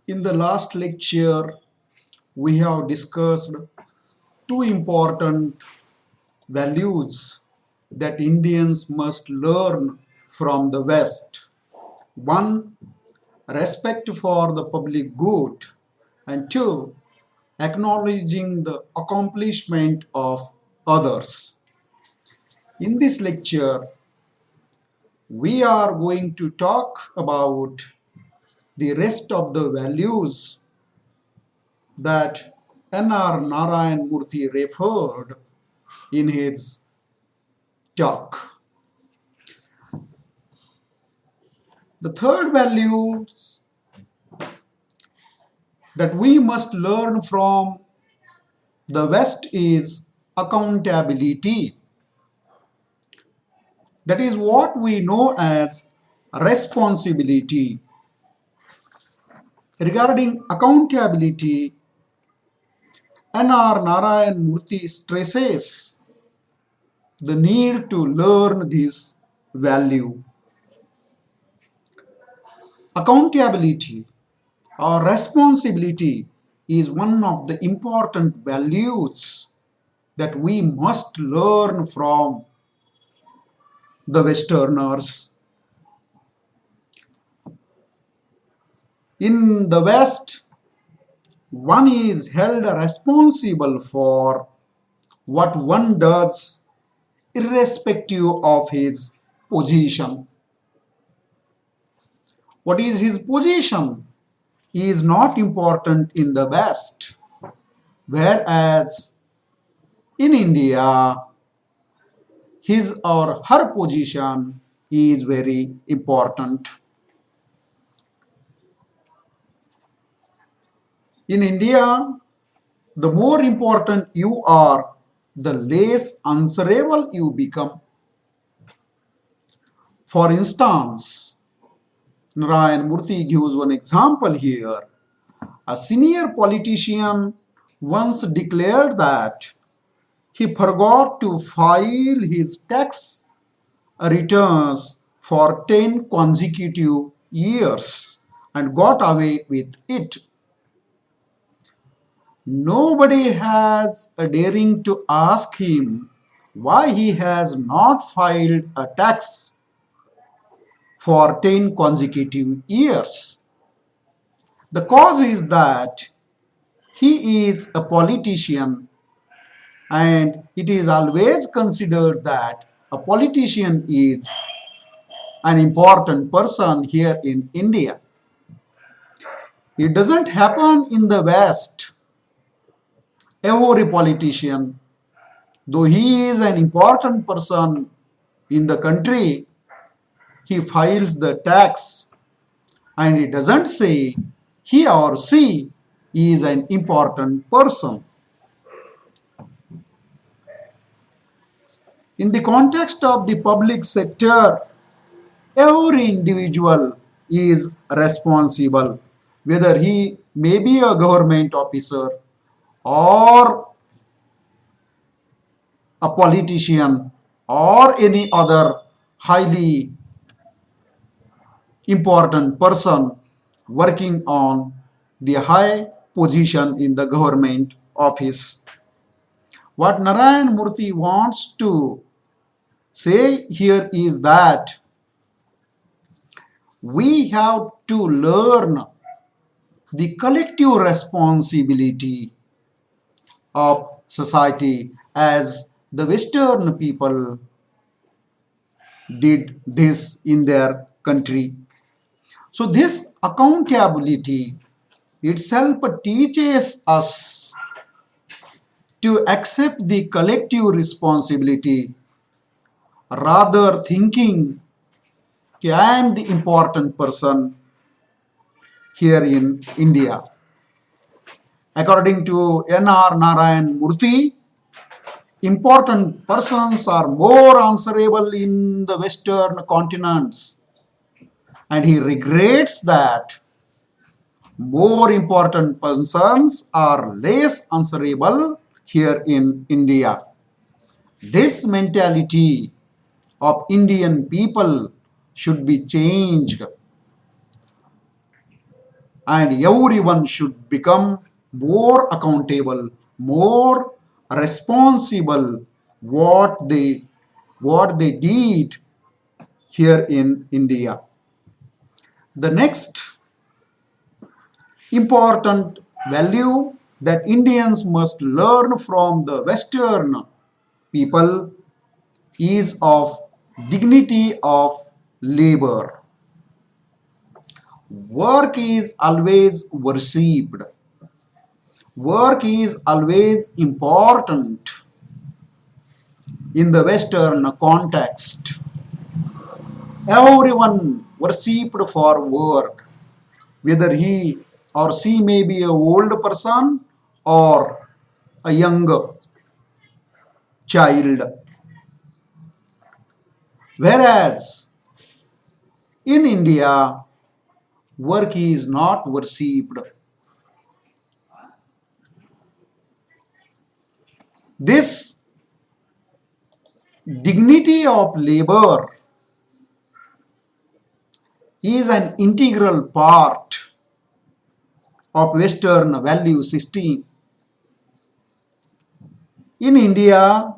In the last lecture, we have discussed two important values that Indians must learn from the West. One, respect for the public good, and two, acknowledging the accomplishment of others. In this lecture, we are going to talk about the rest of the values that N.R. Narayan Murthy referred in his talk. The third value that we must learn from the West is accountability. That is what we know as responsibility. Regarding accountability, N.R. Narayan Murthy stresses the need to learn this value. Accountability or responsibility is one of the important values that we must learn from the Westerners. In the West, one is held responsible for what one does irrespective of his position. What is his position is not important in the West, whereas in India, his or her position is very important. In India, the more important you are, the less answerable you become. For instance, Narayan Murthy gives one example here. A senior politician once declared that he forgot to file his tax returns for 10 consecutive years and got away with it. Nobody has a daring to ask him why he has not filed a tax for 10 consecutive years. The cause is that he is a politician, and it is always considered that a politician is an important person here in India. It doesn't happen in the West. Every politician, though he is an important person in the country, he files the tax and it doesn't say he or she is an important person. In the context of the public sector, every individual is responsible, whether he may be a government officer or a politician or any other highly important person working on the high position in the government office. What Narayan Murthy wants to say here is that we have to learn the collective responsibility of society as the Western people did this in their country. So, this accountability itself teaches us to accept the collective responsibility rather thinking I am the important person here in India. According to N.R. Narayan Murthy, important persons are more answerable in the Western continents, and he regrets that more important persons are less answerable here in India. This mentality of Indian people should be changed. and everyone should become more accountable, more responsible what they did here in India. The next important value that Indians must learn from the Western people is of dignity of labor. Work is always worshipped. Work is always important in the Western context. Everyone worshipped for work, whether he or she may be an old person or a young child. Whereas in India, work is not worshipped. This dignity of labor is an integral part of Western value system. In India,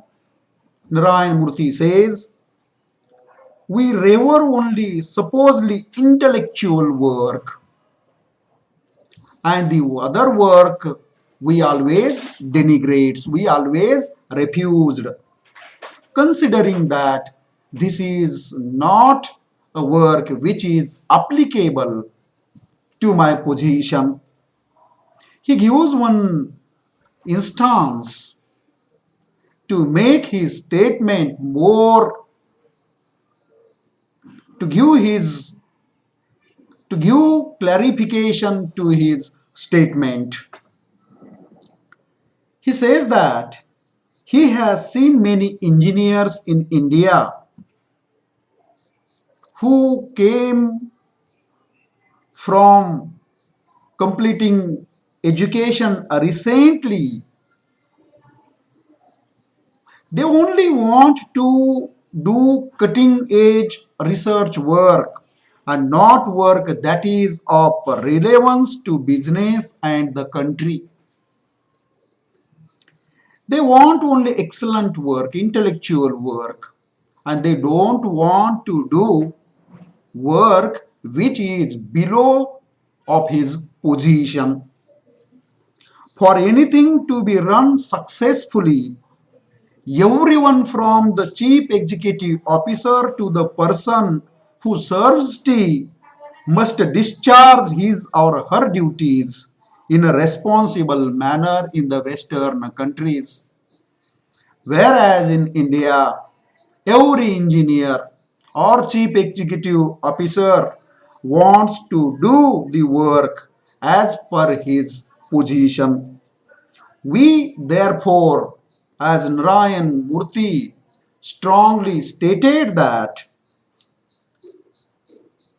Narayan Murthy says, we revere only supposedly intellectual work, and the other work we always denigrates, we always refused, considering that this is not a work which is applicable to my position. He gives one instance to make his statement more, to give his to give clarification to his statement. He says that he has seen many engineers in India who came from completing education recently. They only want to do cutting edge research work and not work that is of relevance to business and the country. They want only excellent work, intellectual work, and they don't want to do work which is below of his position. For anything to be run successfully, everyone from the chief executive officer to the person who serves tea must discharge his or her duties in a responsible manner in the Western countries. Whereas in India, every engineer or chief executive officer wants to do the work as per his position. We therefore, as Narayan Murthy strongly stated, that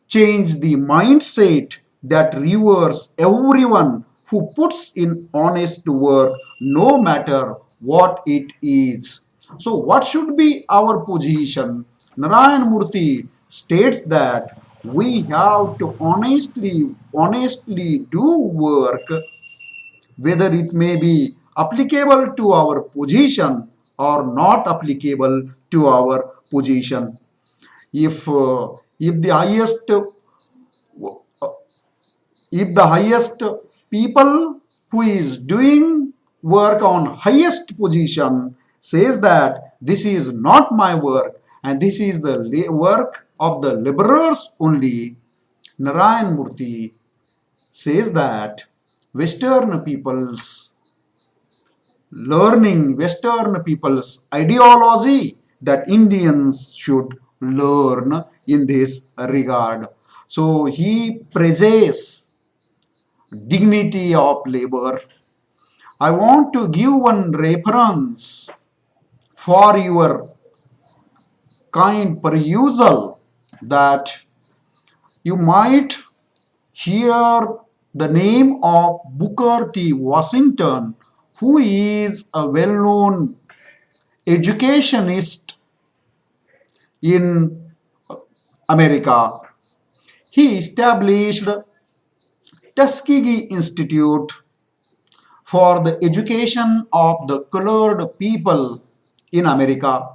change the mindset that reveres everyone who puts in honest work, no matter what it is. So, what should be our position? Narayan Murthy states that we have to honestly do work, whether it may be applicable to our position or not applicable to our position. If the highest if the highest people who is doing work on highest position says that this is not my work and this is the work of the laborers only, Narayan Murthy says that Western peoples learning, Western people's ideology, that Indians should learn in this regard. So he praises dignity of labor. I want to give one reference for your kind perusal, that you might hear the name of Booker T. Washington, who is a well known educationist in America. He established Tuskegee Institute for the education of the colored people in America.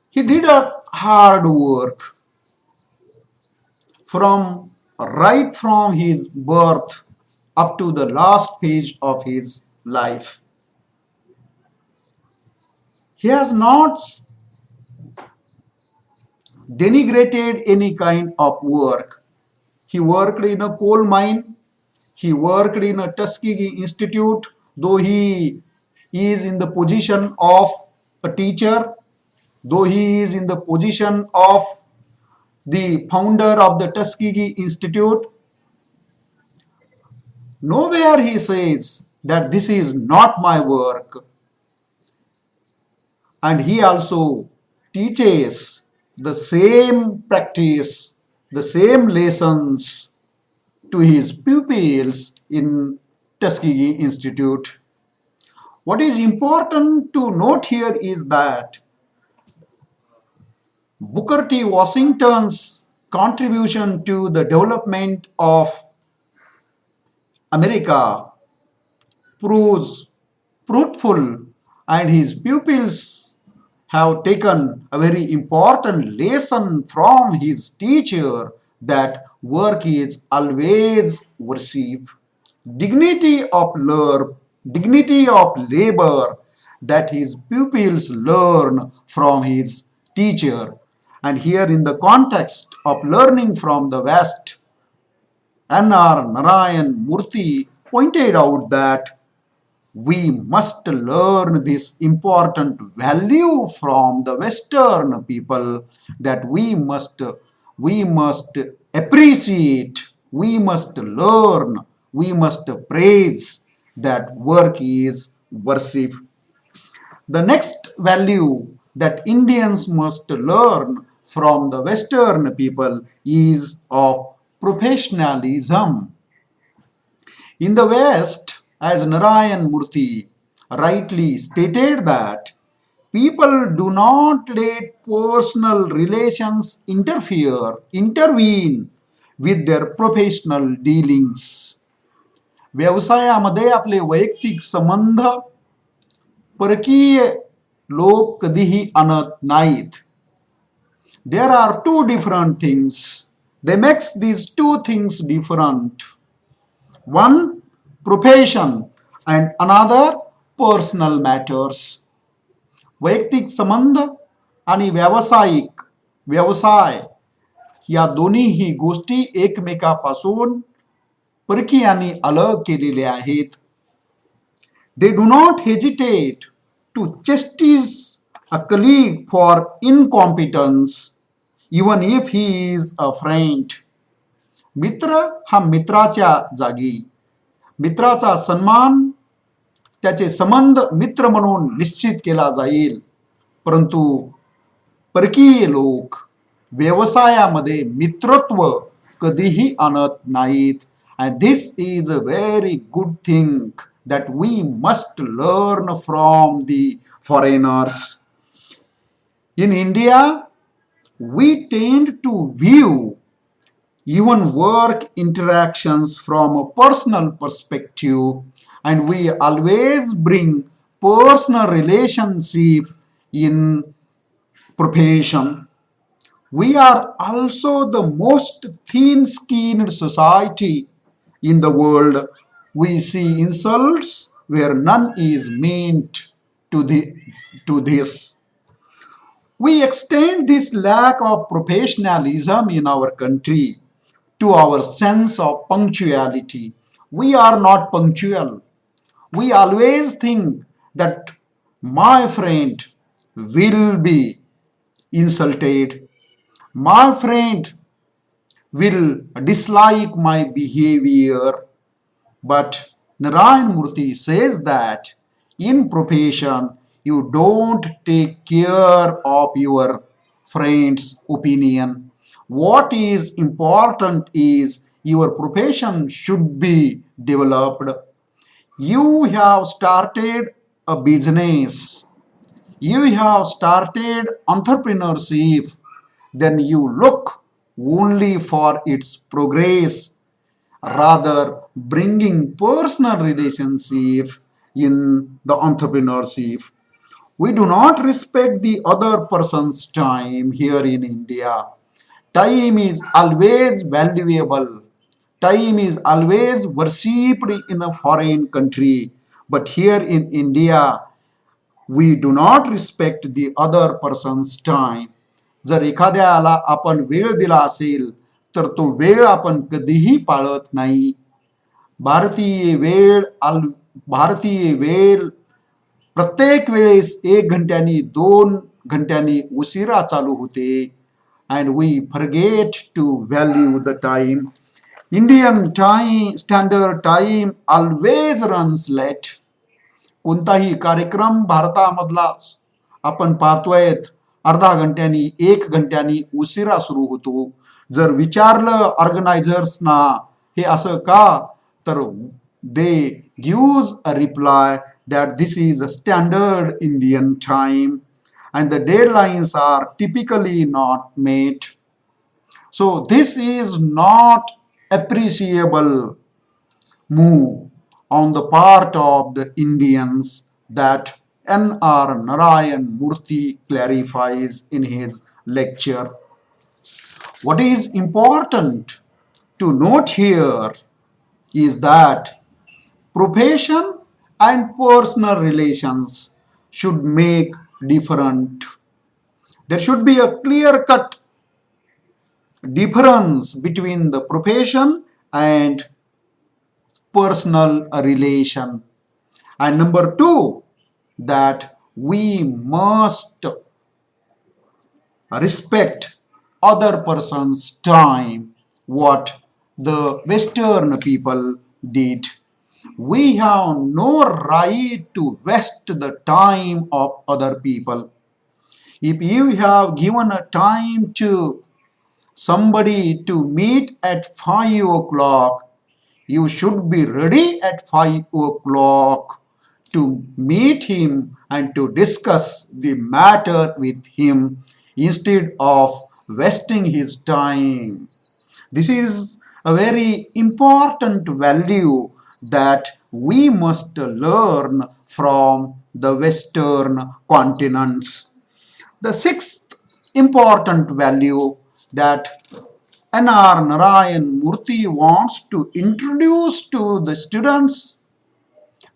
He did a hard work from right from his birth up to the last page of his life. He has not denigrated any kind of work. He worked in a coal mine. He worked in a Tuskegee Institute, though he is in the position of a teacher, though he is in the position of the founder of the Tuskegee Institute. Nowhere he says that this is not my work. And he also teaches the same practice, the same lessons to his pupils in Tuskegee Institute. What is important to note here is that Booker T. Washington's contribution to the development of America proves fruitful, and his pupils have taken a very important lesson from his teacher that work is always worship. Dignity of labor that his pupils learn from his teacher. And here, in the context of learning from the West, N.R. Narayan Murthy pointed out that we must learn this important value from the Western people, that we must appreciate, we must learn, we must praise that work is worship. The next value that Indians must learn from the Western people is of professionalism. In the West, as Narayan Murthy rightly stated, that people do not let personal relations intervene with their professional dealings. व्यवसायामध्ये आपले वैयक्तिक संबंध परकीय लोक कधीही आणत नाहीत. There are two different things. They makes these two things different. One, profession, and another, personal matters. वैयक्तिक संबंध आणि व्यावसायिक व्यवसाय या दोन्हीही गोष्टी एकमेकापासून परकीयांनी अलग केलेल्या आहेत. They do not hesitate to chastise a colleague for incompetence, even if he is a friend. मित्र हा मित्राच्या जागी, मित्राचा सन्मान, त्याचे संबंध मित्र म्हणून निश्चित केला जाईल. परंतु परकीय लोक व्यवसायामध्ये मित्रत्व कधीही आणत नाहीत. And this is a very good thing that we must learn from the foreigners. In India, we tend to view even work interactions from a personal perspective, and we always bring personal relationship in profession. We are also the most thin-skinned society in the world. We see insults where none is meant to this. We extend this lack of professionalism in our country to our sense of punctuality. We are not punctual. We always think that my friend will be insulted, my friend will dislike my behavior. But Narayan Murthy says that in profession, you don't take care of your friend's opinion. What is important is your profession should be developed. You have started a business, you have started entrepreneurship, then you look only for its progress, rather bringing personal relationship in the entrepreneurship. We do not respect the other person's time here in India. Time is always valuable. Time is always worshipped in a foreign country. But here in India, we do not respect the other person's time. जर एखाद्याला आपण वेळ दिला असेल तर तो वेळ आपण कधीही पाळत नाही. भारतीय वेळ भारतीय वेळ प्रत्येक वेळेस 1 घंट्यानी 2 घंट्यानी उशिरा चालू होते. And we forget to value the time. Indian time standard time always runs late. कोणताही कार्यक्रम भारतामधला आपण पाहतोय अर्धा घंट्यानी 1 घंट्यानी उशिरा सुरू होतो. जर विचारलं ऑर्गनायझर्सना हे असं का, तर they gives a reply that this is a standard Indian time and the deadlines are typically not met. So this is not appreciable move on the part of the Indians that N.R. Narayan Murthy clarifies in his lecture. What is important to note here is that profession and personal relations should make different. There should be a clear cut difference between the profession and personal relation. And number two, that we must respect other person's time, what the Western people did. We have no right to waste the time of other people. If you have given a time to somebody to meet at 5 o'clock, you should be ready at 5 o'clock to meet him and to discuss the matter with him instead of wasting his time. This is a very important value that we must learn from the Western continents. The sixth important value that N.R. Narayan Murthy wants to introduce to the students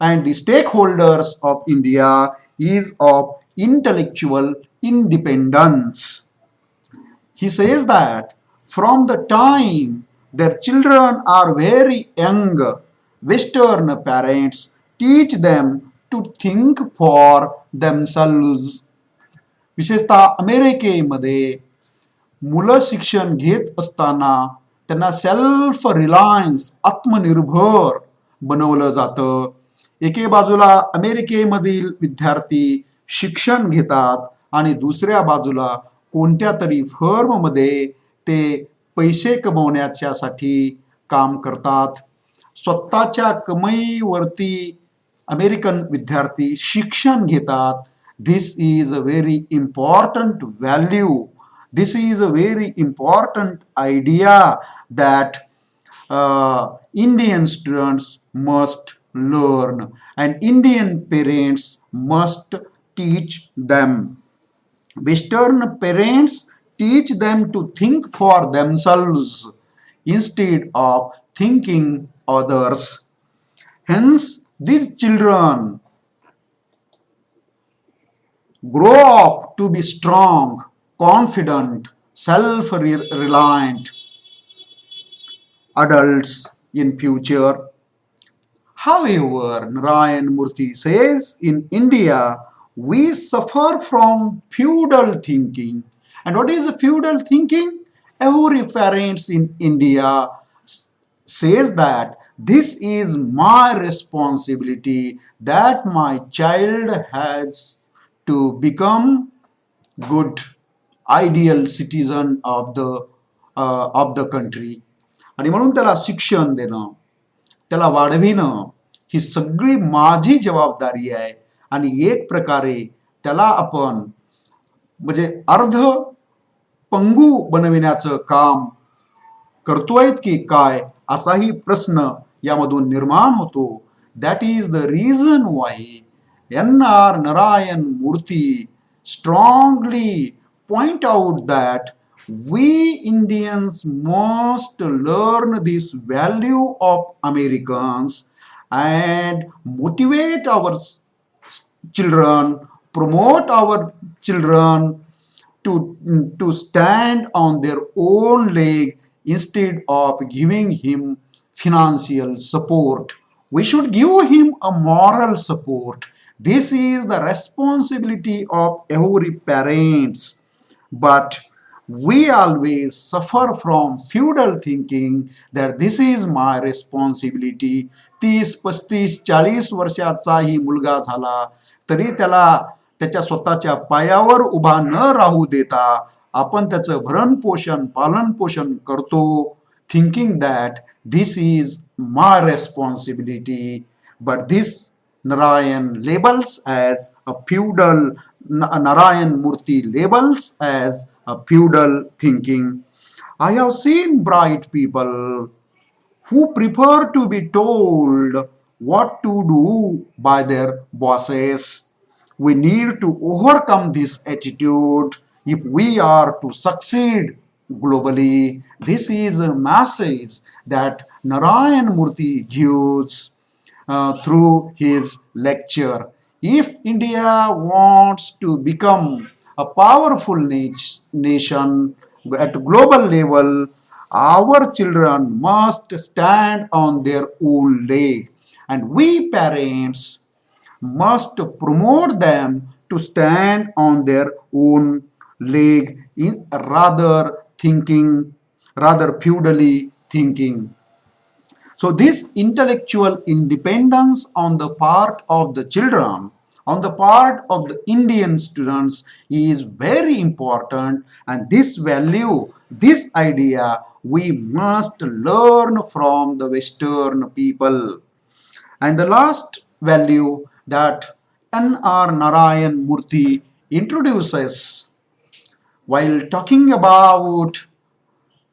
and the stakeholders of India is of intellectual independence. He says that from the time their children are very young, Western parents teach them to think for themselves. विशेषतः अमेरिकेमध्ये मुलं शिक्षण घेत असताना त्यांना self Reliance आत्मनिर्भर बनवलं जातं. एके बाजूला अमेरिकेमधील विद्यार्थी शिक्षण घेतात आणि दुसऱ्या बाजूला कोणत्या तरी फर्ममध्ये ते पैसे कमवण्याच्यासाठी काम करतात. स्वतःच्या कमाईवरती अमेरिकन विद्यार्थी शिक्षण घेतात. This is a very important value. This is a very important idea that Indian students must learn and Indian parents must teach them. Western parents teach them to think for themselves instead of thinking others. Hence, these children grow up to be strong, confident, self reliant adults in future. However, Narayan Murthy says in India, we suffer from feudal thinking. And what is feudal thinking? Every parent in India says that this is my responsibility, that my child has to become good ideal citizen of the country. आणि म्हणून त्याला शिक्षण देणं, त्याला वाढविणं ही सगळी माझी जबाबदारी आहे. आणि एक प्रकारे त्याला आपण म्हणजे अर्ध पंगू बनविण्याचं काम करतोय की काय असाही प्रश्न यामधून निर्माण होतो. That is the reason why N R Narayana Murthy strongly point out that we Indians must learn this value of Americans and motivate our children, promote our children to stand on their own leg instead of giving him financial support. We should give him a moral support. This is the responsibility of every parents. But we always suffer from feudal thinking that this is my responsibility. 30, 35, 40 वर्षाचाही मुलगा झाला तरी त्याला त्याच्या स्वतःच्या पायावर उभा न राहू देता आपण त्याचं भरण पोषण पालन पोषण करतो, thinking that this is my responsibility. But this Narayan labels as a feudal, Narayan Murthy labels as a feudal thinking. I have seen bright people who prefer to be told what to do by their bosses. We need to overcome this attitude if we are to succeed globally. This is a message that Narayan Murthy gives through his lecture. If India wants to become a powerful nation at global level, our children must stand on their own leg, and we parents must promote them to stand on their own leg in rather feudally thinking. So, this intellectual independence on the part of the children, on the part of the Indian students, is very important, and this value, this idea, we must learn from the Western people. And the last value that N.R. Narayan Murthy introduces while talking about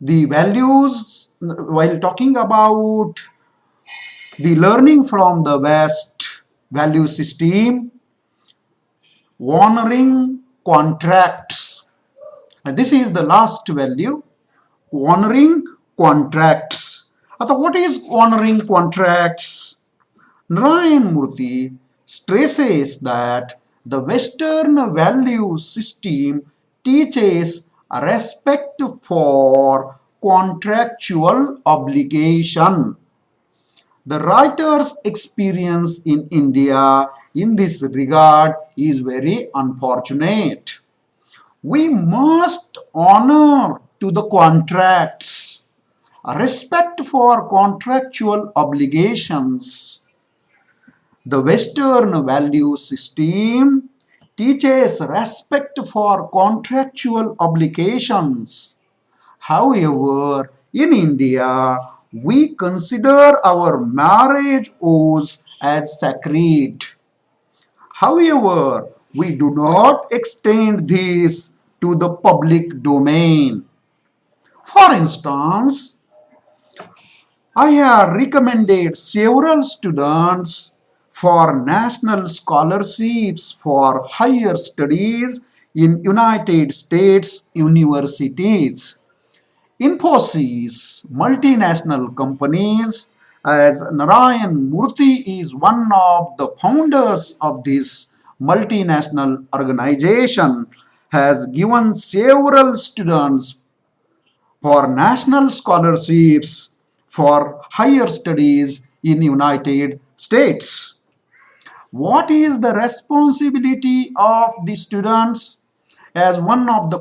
the values, while talking about the learning from the West value system, honoring contracts. And this is the last value, honoring contracts. What is honoring contracts? Narayan Murthy stresses that the Western value system teaches respect for contractual obligation. The writer's experience in India in this regard is very unfortunate. We must honor to the contracts, respect for contractual obligations. The Western value system teaches respect for contractual obligations. However, in India, we consider our marriage oaths as sacred. However, we do not extend this to the public domain. For instance, I have recommended several students for national scholarships for higher studies in United States universities. Infosys, multinational companies, as Narayan Murthy is one of the founders of this multinational organization, has given several students for national scholarships for higher studies in United States. What is the responsibility of the students as one of the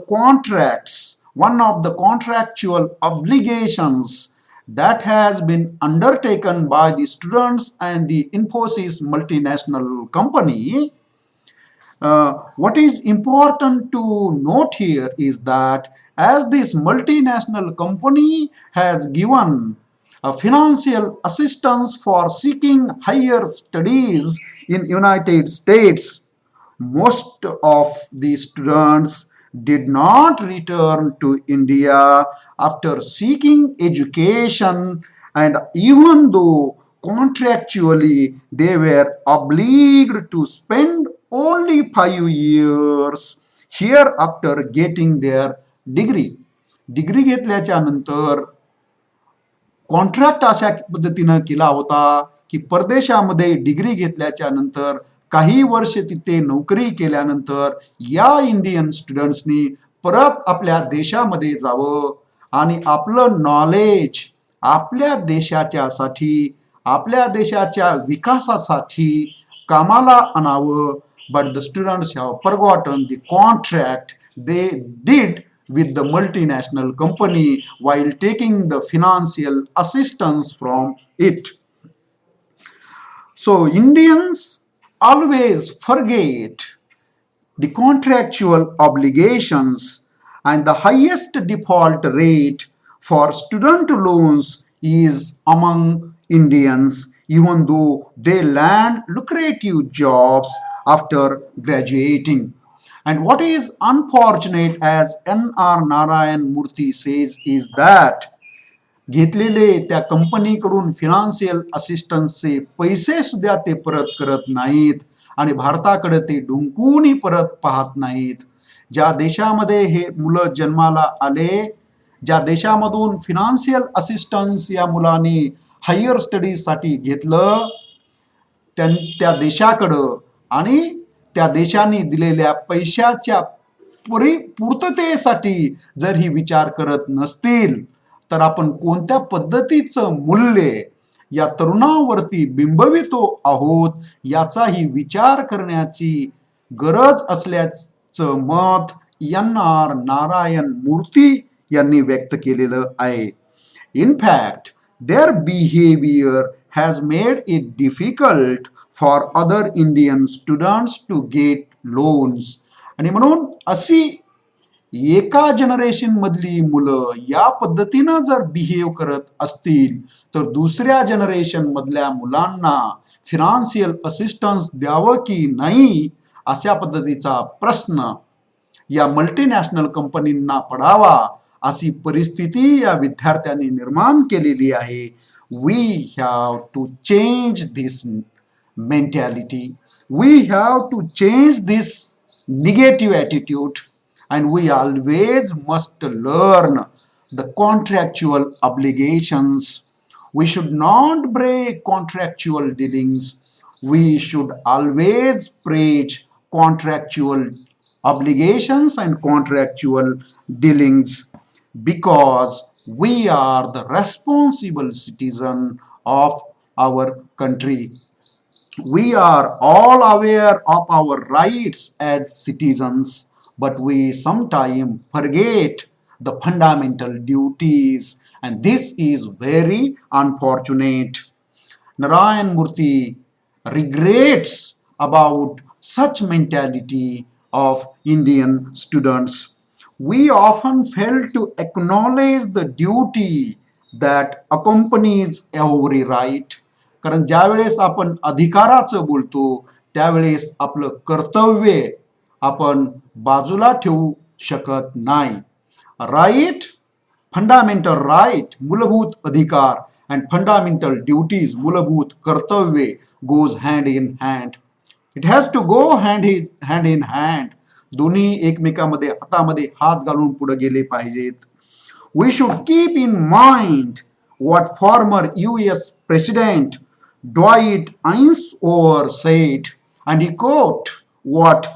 contractual obligations that has been undertaken by the students and the Infosys multinational company? What is important to note here is that as this multinational company has given financial assistance for seeking higher studies in United States, most of the students did not return to India after seeking education, and even though contractually they were obliged to spend only 5 years here after getting their degree. Degree घेतल्याच्या नंतर contract अशा पद्धतीनं केला होता की परदेशामध्ये degree घेतल्याच्या नंतर काही वर्ष तिथे नोकरी केल्यानंतर या इंडियन स्टुडंट्सनी परत आपल्या देशामध्ये जावं आणि आपलं नॉलेज आपल्या देशाच्यासाठी आपल्या देशाच्या विकासासाठी कामाला आणावं. But the students have forgotten the contract they did with the multinational company while taking the financial assistance from it. So Indians always forget the contractual obligations, and the highest default rate for student loans is among Indians, even though they land lucrative jobs after graduating. And what is unfortunate, as N.R. Narayan Murthy says, is that घेतलेले त्या कंपनीकडून financial असिस्टन्सचे पैसे सुद्धा ते परत करत नाहीत आणि भारताकडे ते डुंकूनही परत पाहत नाहीत. ज्या देशामध्ये हे मुलं जन्माला आले, ज्या देशामधून फिनान्शियल असिस्टन्स या मुलांनी हायर स्टडीजसाठी घेतलं, त्या देशाकडं आणि त्या देशाने दिलेल्या पैशाच्या पूर्ततेसाठी जर ही विचार करत नसतील तर आपण कोणत्या पद्धतीचं मूल्य या तरुणावरती बिंबवितो आहोत याचाही विचार करण्याची गरज असल्याचं मत N.R. नारायण मूर्ती यांनी व्यक्त केलेलं आहे. In fact, their behavior has made it difficult for other Indian students to get loans. आणि म्हणून अशी एका जनरेशन मधली मुलं या पद्धतीनं जर बिहेव करत असतील तर दुसऱ्या जनरेशन मधल्या मुलांना फिनान्शियल असिस्टन्स द्यावं की नाही अशा पद्धतीचा प्रश्न या मल्टीनॅशनल कंपनींना पडावा अशी परिस्थिती या विद्यार्थ्यांनी निर्माण केलेली आहे. We have to change this mentality, we have to change this negative attitude, and we always must learn the contractual obligations. We should not break contractual dealings. We should always preach contractual obligations and contractual dealings because we are the responsible citizen of our country. We are all aware of our rights as citizens, but we sometimes forget the fundamental duties, and this is very unfortunate. Narayan Murthy regrets about such mentality of Indian students. We often fail to acknowledge the duty that accompanies every right. कारण ज्यावेळेस आपण अधिकाराचं बोलतो त्यावेळेस आपलं कर्तव्य आपण बाजूला ठेवू शकत नाही. राईट, फंडामेंटल राईट मूलभूत अधिकार अँड फंडामेंटल ड्युटीज मूलभूत कर्तव्य goes hand in hand. It has to go hand in hand. दोन्ही एकमेकांमध्ये हातामध्ये हात घालून पुढे गेले पाहिजेत. We should keep in mind what former US President Dwight Eisenhower said, and he quote what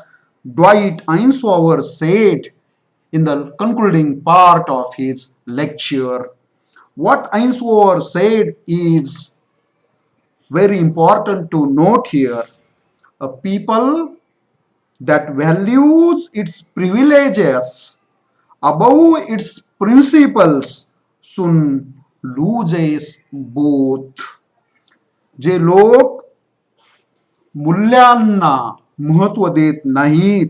Dwight Eisenhower said in the concluding part of his lecture. What Eisenhower said is very important to note here. A people that values its privileges above its principles soon loses both. जे लोक मूल्यांना महत्व देत नाहीत,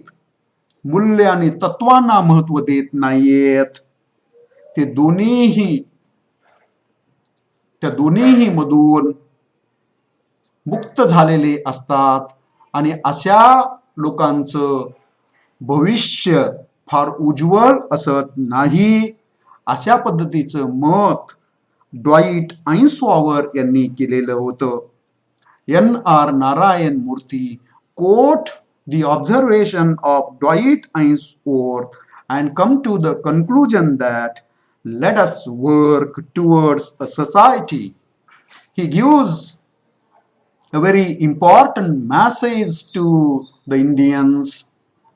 मूल्य आणि तत्वांना महत्व देत नाहीत, ते दोन्हीही मधून मुक्त झालेले असतात आणि अशा लोकांचं भविष्य फार उज्ज्वल असत नाही, अशा पद्धतीचं मत ड्वाईट आईन्सवावर यांनी केलेलं होतं. N.R. Narayan Murthy quote the observation of Dwight Ainsworth and come to the conclusion that let us work towards a society. He gives a very important message to the Indians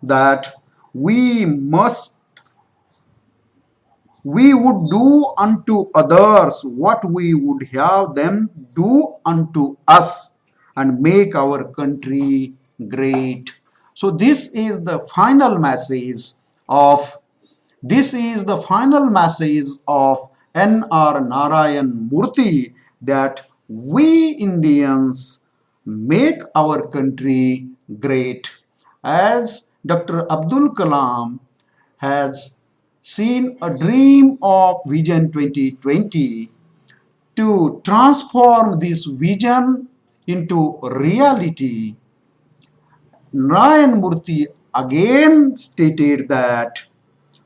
that we must we would do unto others what we would have them do unto us and make our country great. So of this is the final message of N.R. Narayan Murthy, that we Indians make our country great. As Dr. Abdul Kalam has seen a dream of Vision 2020, to transform this vision into reality, Narayan Murthy again stated that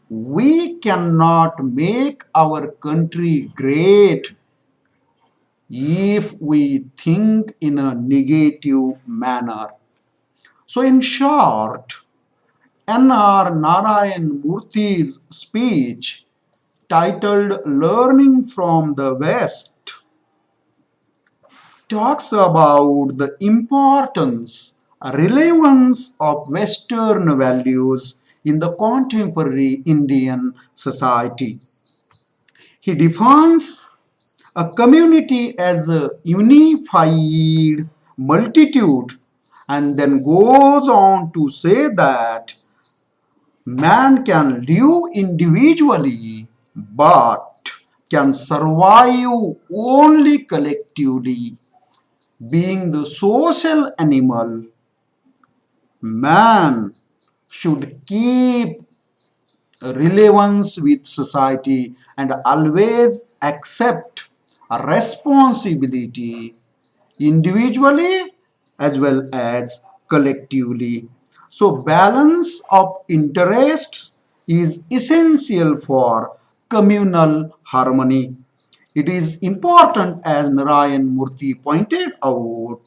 we cannot make our country great if we think in a negative manner. So, in short, N.R. Narayan Murthy's speech titled Learning from the West talks about the importance, relevance of Western values in the contemporary Indian society. He defines a community as a unified multitude and then goes on to say that man can live individually but can survive only collectively. Being the social animal, man should keep relevance with society and always accept a responsibility individually as well as collectively. So, balance of interests is essential for communal harmony. It is important, as Narayan Murthy pointed out,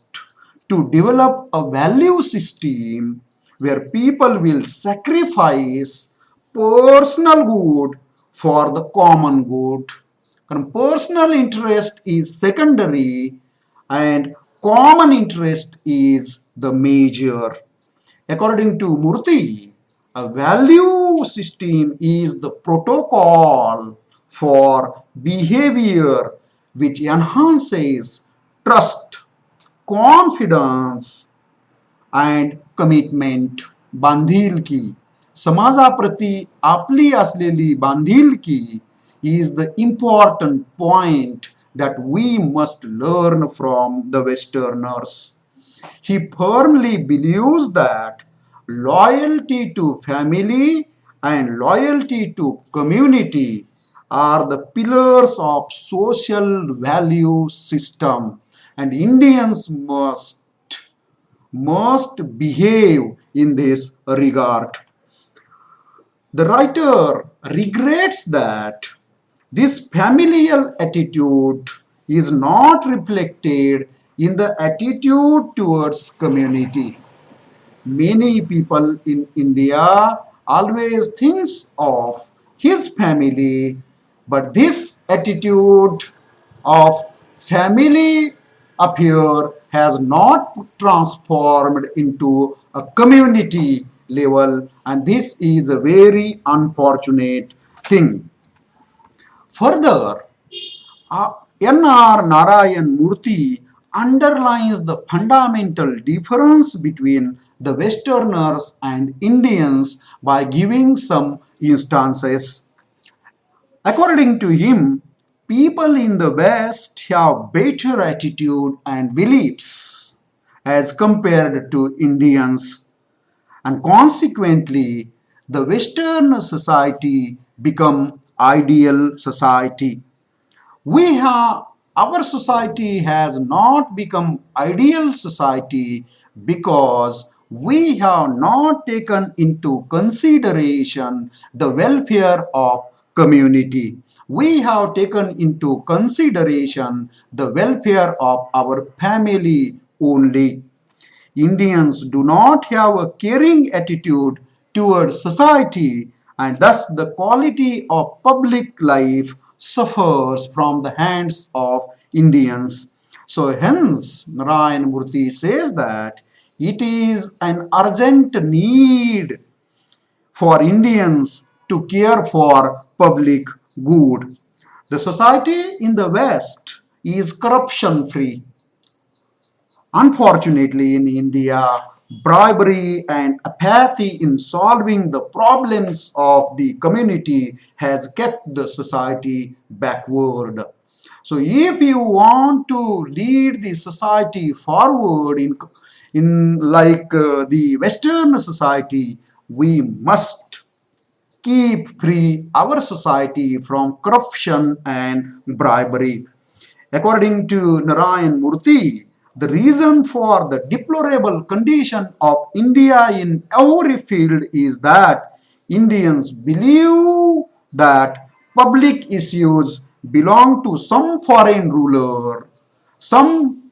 to develop a value system where people will sacrifice personal good for the common good. Personal interest is secondary and common interest is the major. According to Murthy, a value system is the protocol for behavior which enhances trust, confidence, and commitment. बांधिलकी, समाजाप्रती आपली असलेली बांधिलकी is the important point that we must learn from the Westerners. He firmly believes that loyalty to family and loyalty to community are the pillars of social value system, and Indians must behave in this regard. The writer regrets that this familial attitude is not reflected in the attitude towards community. Many people in India always thinks of his family, but this attitude of family affair has not transformed into a community level, and this is a very unfortunate thing. Further, N.R. Narayan Murthy underlines the fundamental difference between the Westerners and Indians by giving some instances. According to him, people in the West have better attitude and beliefs as compared to Indians, and consequently the Western society become ideal society. We have Our society has not become ideal society because we have not taken into consideration the welfare of community. We have taken into consideration the welfare of our family only. Indians do not have a caring attitude towards society, and thus the quality of public life suffers from the hands of Indians. So, hence, Narayan Murthy says that it is an urgent need for Indians to care for public good. The society in the West is corruption free. Unfortunately, in India, bribery and apathy in solving the problems of the community has kept the society backward. So, if you want to lead the society forward in the Western society, we must keep free our society from corruption and bribery. According to Narayan Murthy, the reason for the deplorable condition of India in every field is that Indians believe that public issues belong to some foreign ruler, some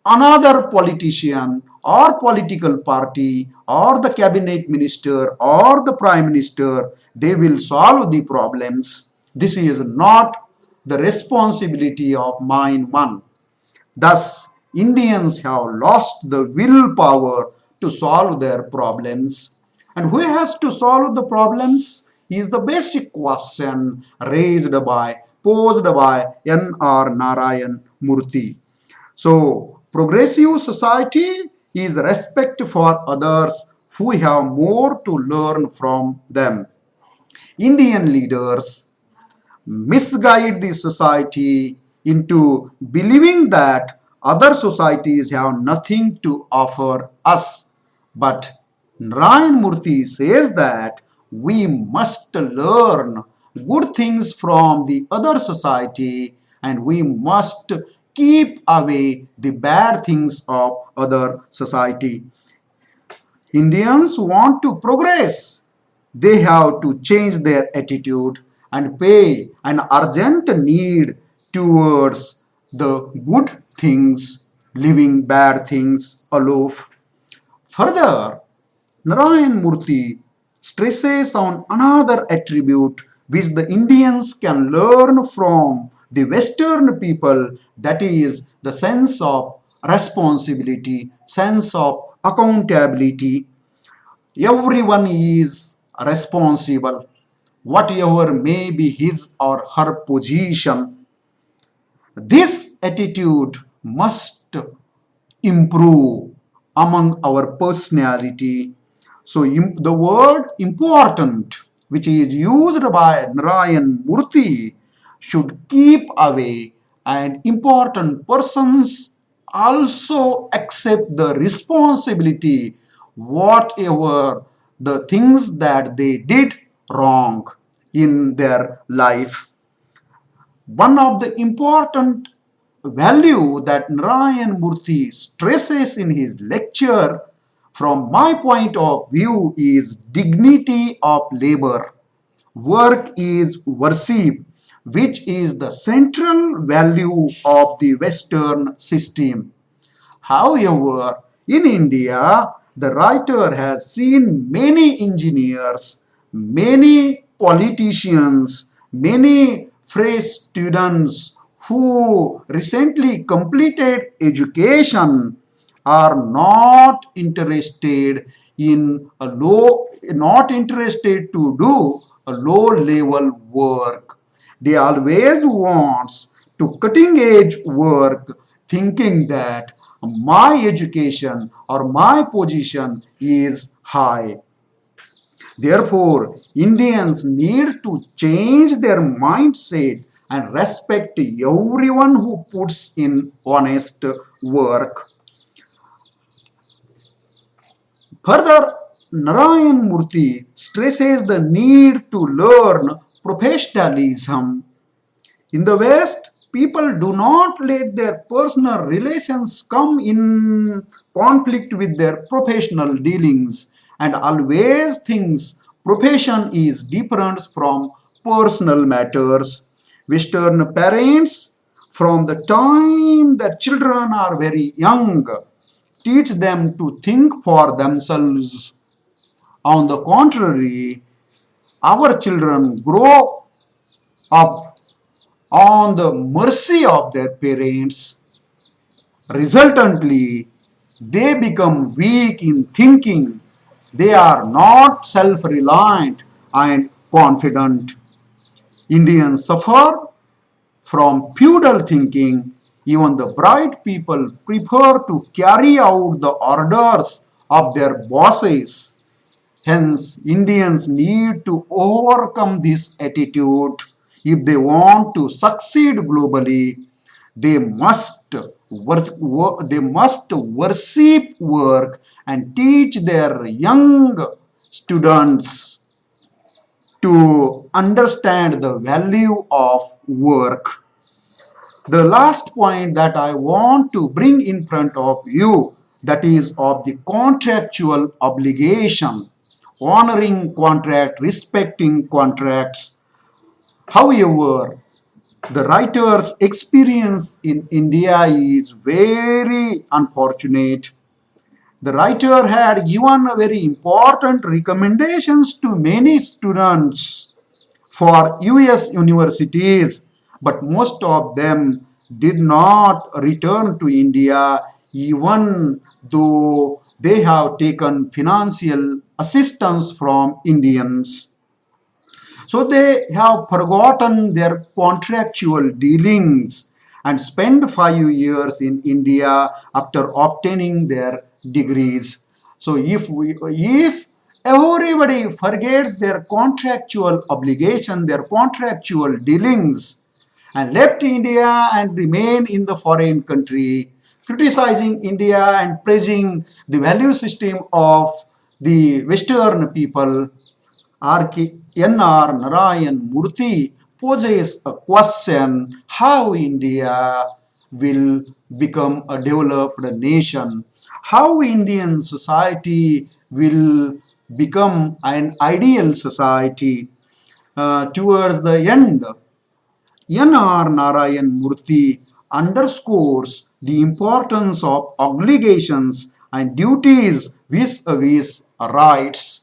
another politician or political party or the cabinet minister or the prime minister. They will solve the problems. This is not the responsibility of mine one. Thus, Indians have lost the willpower to solve their problems. And who has to solve the problems is the basic question posed by N.R. Narayan Murthy. So, progressive society is respect for others who have more to learn from them. Indian leaders misguide the society into believing that other societies have nothing to offer us. But Narayan Murthy says that we must learn good things from the other society and we must keep away the bad things of other society. Indians want to progress. They have to change their attitude and pay an urgent need towards the good things, leaving bad things aloof. Further, Narayan Murthy stresses on another attribute which the Indians can learn from the Western people, that is the sense of responsibility, sense of accountability. Everyone is responsible, whatever may be his or her position. This attitude must improve among our personality. So, the word important, which is used by Narayan Murthy, should keep away, and important persons also accept the responsibility, whatever the things that they did wrong in their life. One of the important value that Narayan Murthy stresses in his lecture from my point of view is dignity of labor. Work is worship, which is the central value of the Western system. However, in India, the writer has seen many engineers, many politicians, many fresh students who recently completed education are not interested to do a low level work. They always want to cutting edge work, thinking that my education or my position is high. Therefore, Indians need to change their mindset and respect everyone who puts in honest work. Further, Narayan Murthy stresses the need to learn professionalism. In the West, People do not let their personal relations come in conflict with their professional dealings and always thinks profession is different from personal matters. Western parents, from the time their children are very young, teach them to think for themselves. On the contrary, our children grow up on the mercy of their parents. Resultantly, they become weak in thinking. They are not self reliant and confident. Indians suffer from feudal thinking. Even the bright people prefer to carry out the orders of their bosses. Hence, Indians need to overcome this attitude. If they want to succeed globally, they must they must worship work and teach their young students to understand the value of work. The last point that I want to bring in front of you, that is of the contractual obligation, honoring contract, respecting contracts. However, the writer's experience in India is very unfortunate. The writer had given very important recommendations to many students for US universities, but most of them did not return to India even though they have taken financial assistance from Indians. So they have forgotten their contractual dealings and spent 5 years in India after obtaining their degrees. So if everybody forgets their contractual obligation, their contractual dealings, and left India and remain in the foreign country, criticizing India and praising the value system of the Western people, N.R. Narayan Murthy poses a question how India will become a developed nation, how Indian society will become an ideal society. Towards the end, N.R. Narayan Murthy underscores the importance of obligations and duties vis-a-vis rights.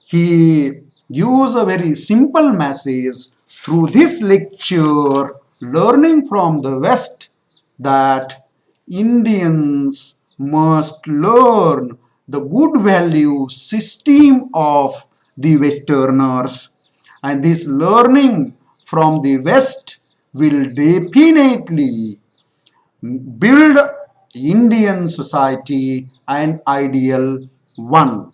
He used a very simple message through this lecture, learning from the West that Indians must learn the good value system of the Westerners. And this learning from the West will definitely build Indian society an ideal one.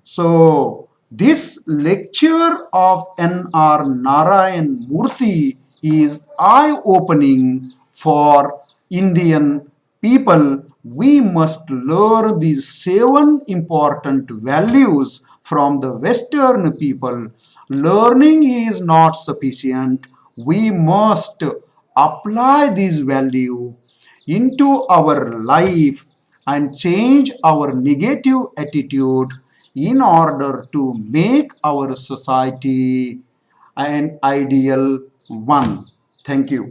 So, this lecture of N.R. Narayan Murthy is eye opening for Indian people. We must learn these 7 important values from the Western people. Learning is not sufficient. We must apply these values into our life and change our negative attitude in order to make our society an ideal one. Thank you.